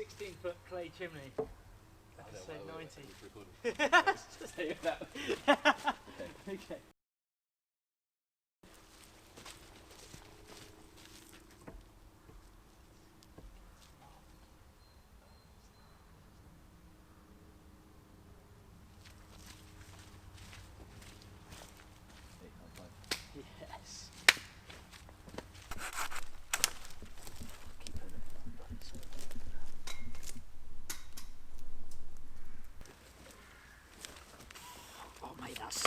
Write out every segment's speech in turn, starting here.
16-foot clay chimney. I said 90. Save that. Okay. Yes. Oh mate, that's...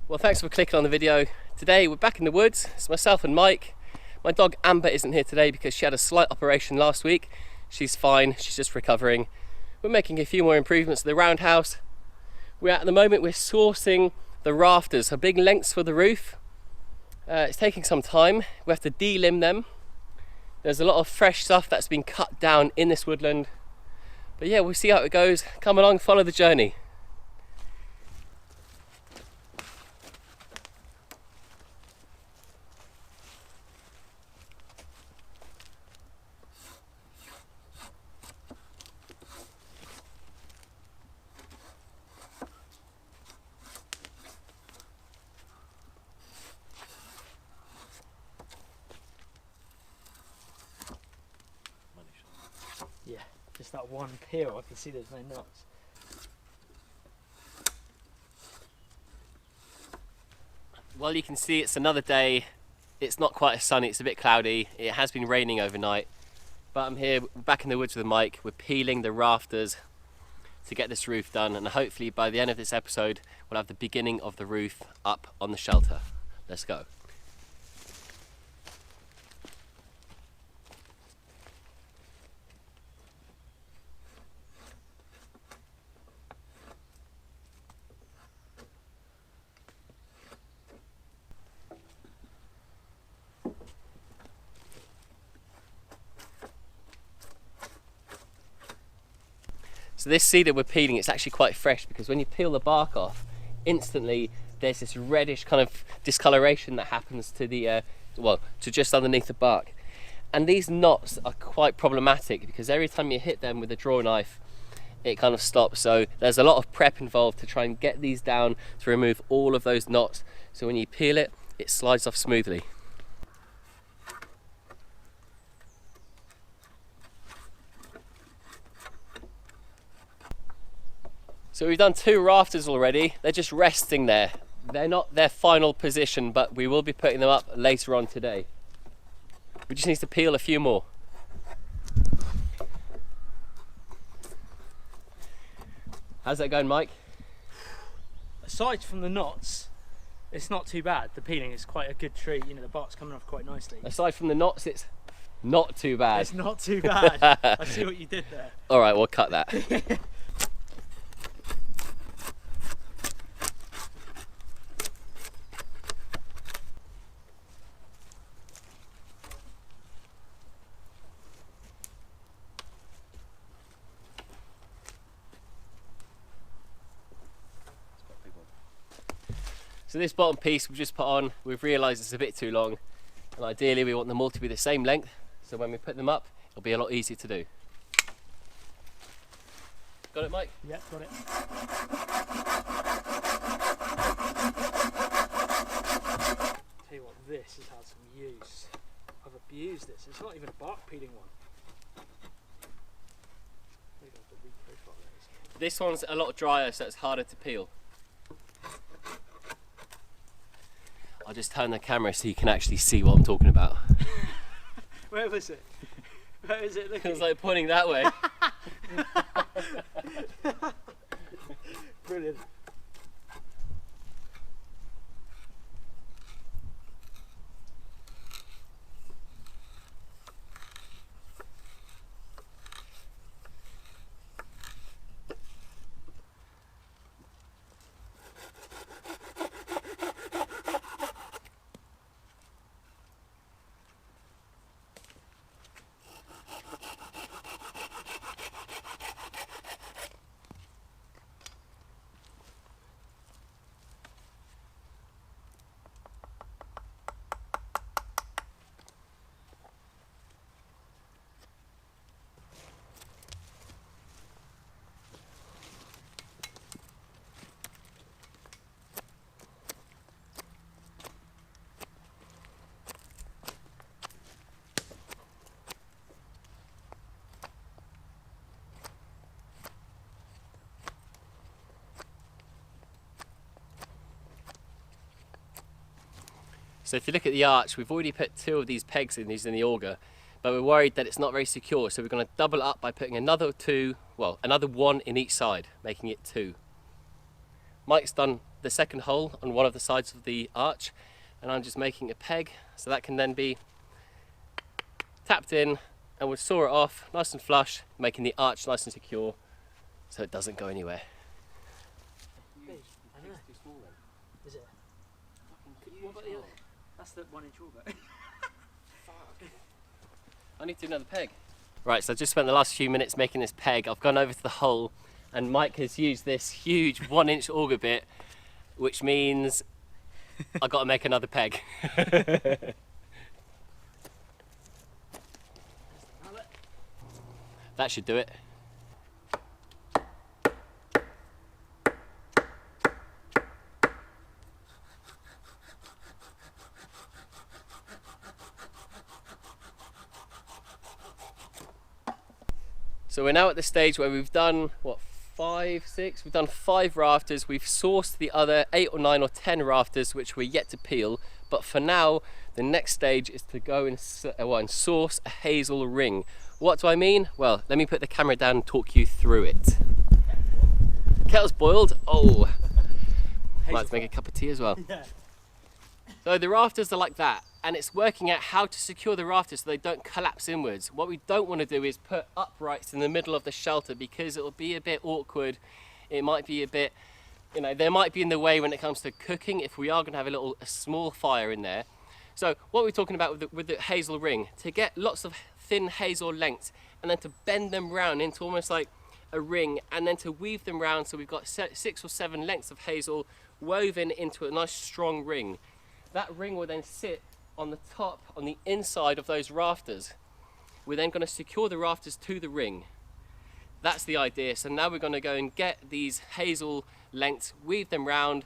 Well, thanks for clicking on the video. Today we're back in the woods. It's myself and Mike. My dog Amber isn't here today because she had a slight operation last week. She's fine, she's just recovering. We're making a few more improvements to the roundhouse. At the moment we're sourcing the rafters, so big lengths for the roof. It's taking some time. We have to de-limb them. There's a lot of fresh stuff that's been cut down in this woodland. But yeah, we'll see how it goes. Come along, follow the journey. Yeah, just that one peel, I can see there's no knots. Well, you can see it's another day. It's not quite as sunny, it's a bit cloudy. It has been raining overnight. But I'm here back in the woods with Mike. We're peeling the rafters to get this roof done, and hopefully by the end of this episode we'll have the beginning of the roof up on the shelter. Let's go. So this cedar we're peeling, it's actually quite fresh because when you peel the bark off, instantly there's this reddish kind of discoloration that happens to the, well, to just underneath the bark. And these knots are quite problematic because every time you hit them with a draw knife, it kind of stops. So there's a lot of prep involved to try and get these down to remove all of those knots. So when you peel it, it slides off smoothly. So we've done 2 rafters already. They're just resting there. They're not their final position, but we will be putting them up later on today. We just need to peel a few more. How's that going, Mike? Aside from the knots, it's not too bad. The peeling is quite a good treat. You know, the bark's coming off quite nicely. Aside from the knots, it's not too bad. It's not too bad. I see what you did there. All right, we'll cut that. So this bottom piece we've just put on, we've realised it's a bit too long, and ideally we want them all to be the same length, so when we put them up it'll be a lot easier to do. Got it, Mike? Yeah, got it. Tell you what, this has had some use. I've abused this. It's not even a bark peeling one. Maybe I'll have to reprofile those. This one's a lot drier, so it's harder to peel. I'll just turn the camera so you can actually see what I'm talking about. Where was it? Where is it looking? It's like pointing that way. Brilliant. So if you look at the arch, we've already put 2 of these pegs in using the auger, but we're worried that it's not very secure, so we're going to double it up by putting another 2, well, another 1 in each side, making it 2. Mike's done the second hole on one of the sides of the arch, and I'm just making a peg so that can then be tapped in, and we'll saw it off nice and flush, making the arch nice and secure so it doesn't go anywhere. Is it? What about the other? That's the 1-inch auger. I need to do another peg. Right, so I've just spent the last few minutes making this peg. I've gone over to the hole and Mike has used this huge 1-inch auger bit, which means I've got to make another peg. That should do it. So we're now at the stage where we've done, what, 5, 6? We've done 5 rafters. We've sourced the other 8 or 9 or 10 rafters, which we're yet to peel. But for now, the next stage is to go and source a hazel ring. What do I mean? Well, let me put the camera down and talk you through it. Kettle's boiled. Oh, might have to make a cup of tea as well. Yeah. So the rafters are like that, and it's working out how to secure the rafters so they don't collapse inwards. What we don't want to do is put uprights in the middle of the shelter, because it'll be a bit awkward. It might be a bit, you know, they might be in the way when it comes to cooking if we are going to have a small fire in there. So what we're talking about with the hazel ring, to get lots of thin hazel lengths and then to bend them round into almost like a ring, and then to weave them round so we've got 6 or 7 lengths of hazel woven into a nice strong ring. That ring will then sit on the top, on the inside of those rafters. We're then going to secure the rafters to the ring. That's the idea. So now we're going to go and get these hazel lengths, weave them round,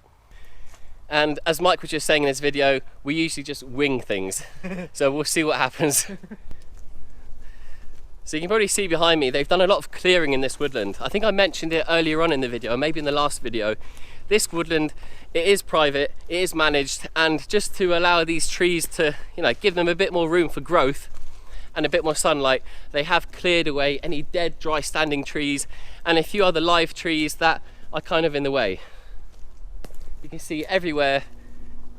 and as Mike was just saying in his video, we usually just wing things. So we'll see what happens. So you can probably see behind me, they've done a lot of clearing in this woodland. I think I mentioned it earlier on in the video, or maybe in the last video. This woodland, it is private, it is managed, and just to allow these trees to, you know, give them a bit more room for growth and a bit more sunlight, they have cleared away any dead, dry standing trees and a few other live trees that are kind of in the way. You can see everywhere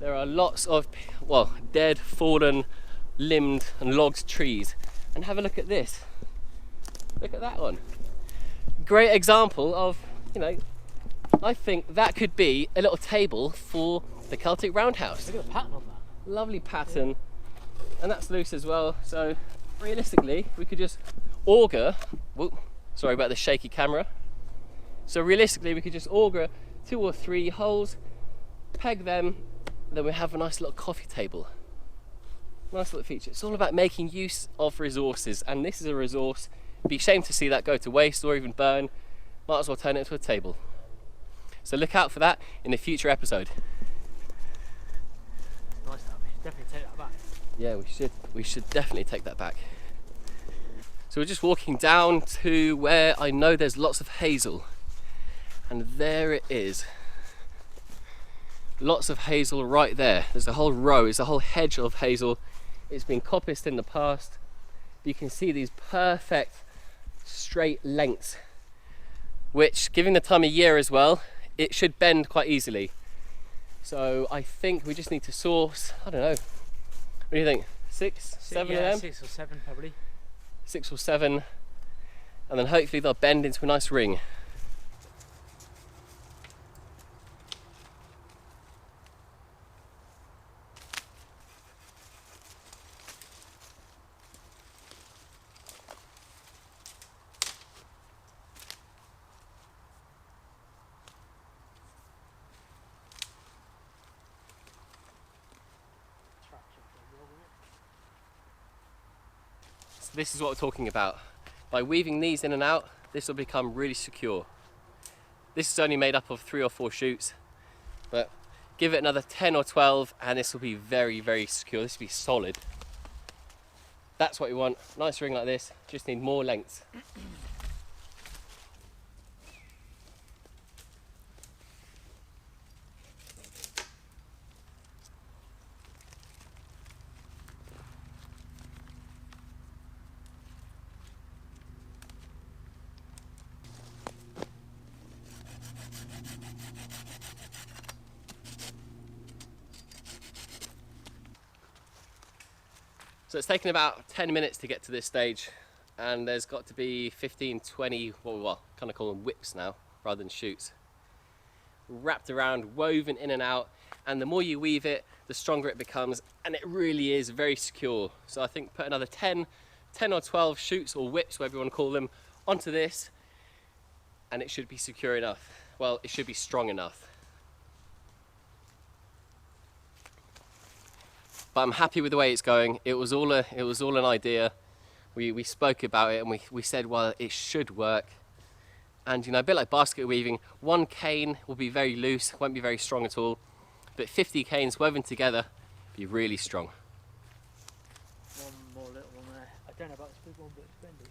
there are lots of, well, dead, fallen, limbed and logged trees. And have a look at this. Look at that one. Great example of, you know, I think that could be a little table for the Celtic Roundhouse. Look at the pattern on that. Lovely pattern. Yeah. And that's loose as well. So realistically, we could just auger, whoop, sorry about the shaky camera. So realistically, we could just auger 2 or 3 holes, peg them, then we have a nice little coffee table. Nice little feature. It's all about making use of resources, and this is a resource. It'd be a shame to see that go to waste or even burn. Might as well turn it into a table. So look out for that in a future episode. Nice, that. We should definitely take that back. Yeah, we should definitely take that back. So we're just walking down to where I know there's lots of hazel, and there it is. Lots of hazel right there. There's a whole row, it's a whole hedge of hazel. It's been coppiced in the past. You can see these perfect straight lengths, which, given the time of year as well, it should bend quite easily. So I think we just need to source, I don't know, what do you think? 6, 7 of them? 6 or 7 probably. 6 or 7, and then hopefully they'll bend into a nice ring. This is what we're talking about. By weaving these in and out, this will become really secure. This is only made up of 3 or 4 shoots, but give it another 10 or 12 and this will be very, very secure. This will be solid. That's what we want. Nice ring like this, just need more length. So it's taken about 10 minutes to get to this stage, and there's got to be 15, 20, well, kind of call them whips now rather than shoots. Wrapped around, woven in and out, and the more you weave it, the stronger it becomes, and it really is very secure. So I think put another 10 or 12 shoots or whips, whatever you want to call them, onto this, and it should be secure enough. Well, it should be strong enough. But I'm happy with the way it's going. It was all an idea. We spoke about it, and we said, well, it should work. And you know, a bit like basket weaving, one cane will be very loose, won't be very strong at all. But 50 canes woven together, be really strong. One more little one there. I don't know about this big one, but it's bendy.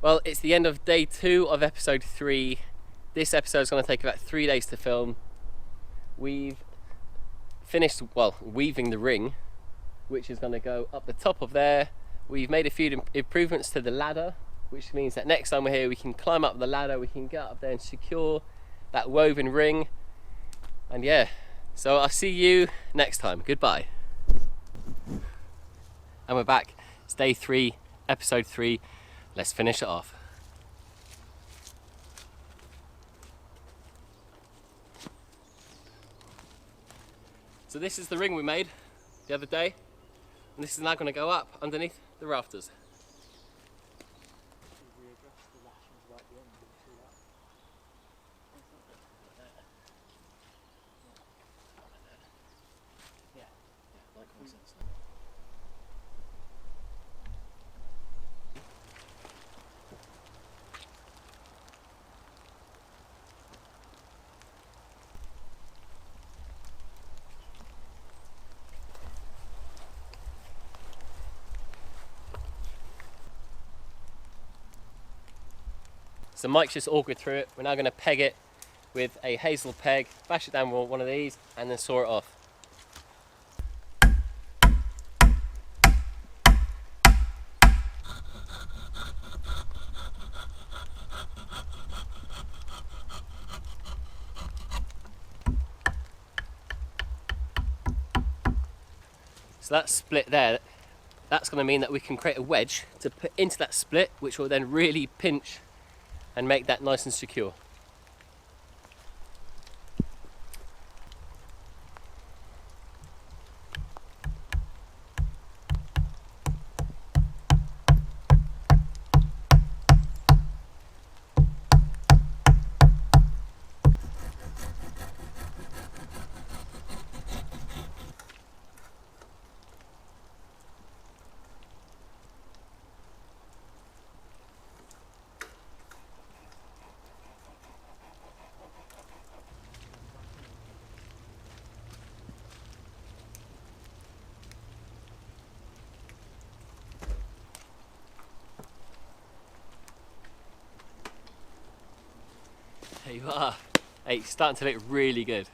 Well, it's the end of day 2 of episode 3. This episode is going to take about 3 days to film. We've finished, well, weaving the ring, which is going to go up the top of there. We've made a few improvements to the ladder, which means that next time we're here we can climb up the ladder, we can get up there and secure that woven ring. And yeah, so I'll see you next time. Goodbye. And we're back. It's day 3, episode 3. Let's finish it off. So this is the ring we made the other day, and this is now going to go up underneath the rafters. So Mike's just augered through it. We're now going to peg it with a hazel peg, bash it down with one of these, and then saw it off. So that split there, that's going to mean that we can create a wedge to put into that split, which will then really pinch and make that nice and secure. There you are. Hey, it's starting to look really good.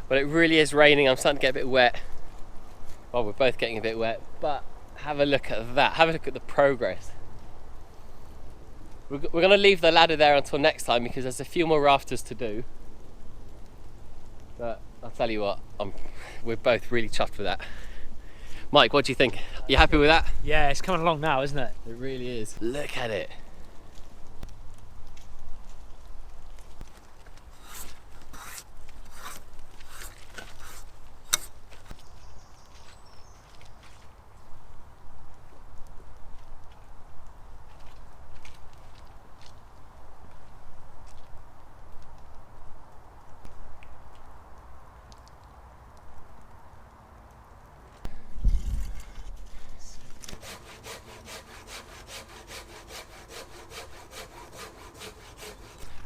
But it really is raining. I'm starting to get a bit wet. Well, we're both getting a bit wet, but have a look at that. Have a look at the progress. We're going to leave the ladder there until next time because there's a few more rafters to do. But I'll tell you what, we're both really chuffed with that. Mike, what do you think? Are you happy with that? Yeah, it's coming along now, isn't it? It really is. Look at it.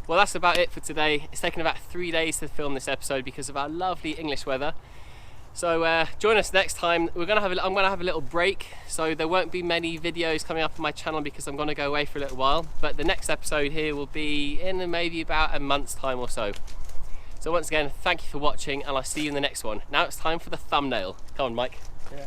Well, that's about it for today. It's taken about 3 days to film this episode because of our lovely English weather. So join us next time. I'm gonna have a little break, so there won't be many videos coming up on my channel because I'm gonna go away for a little while. But the next episode here will be in maybe about a month's time or so. So once again, thank you for watching, and I'll see you in the next one. Now it's time for the thumbnail. Come on, Mike. Yeah.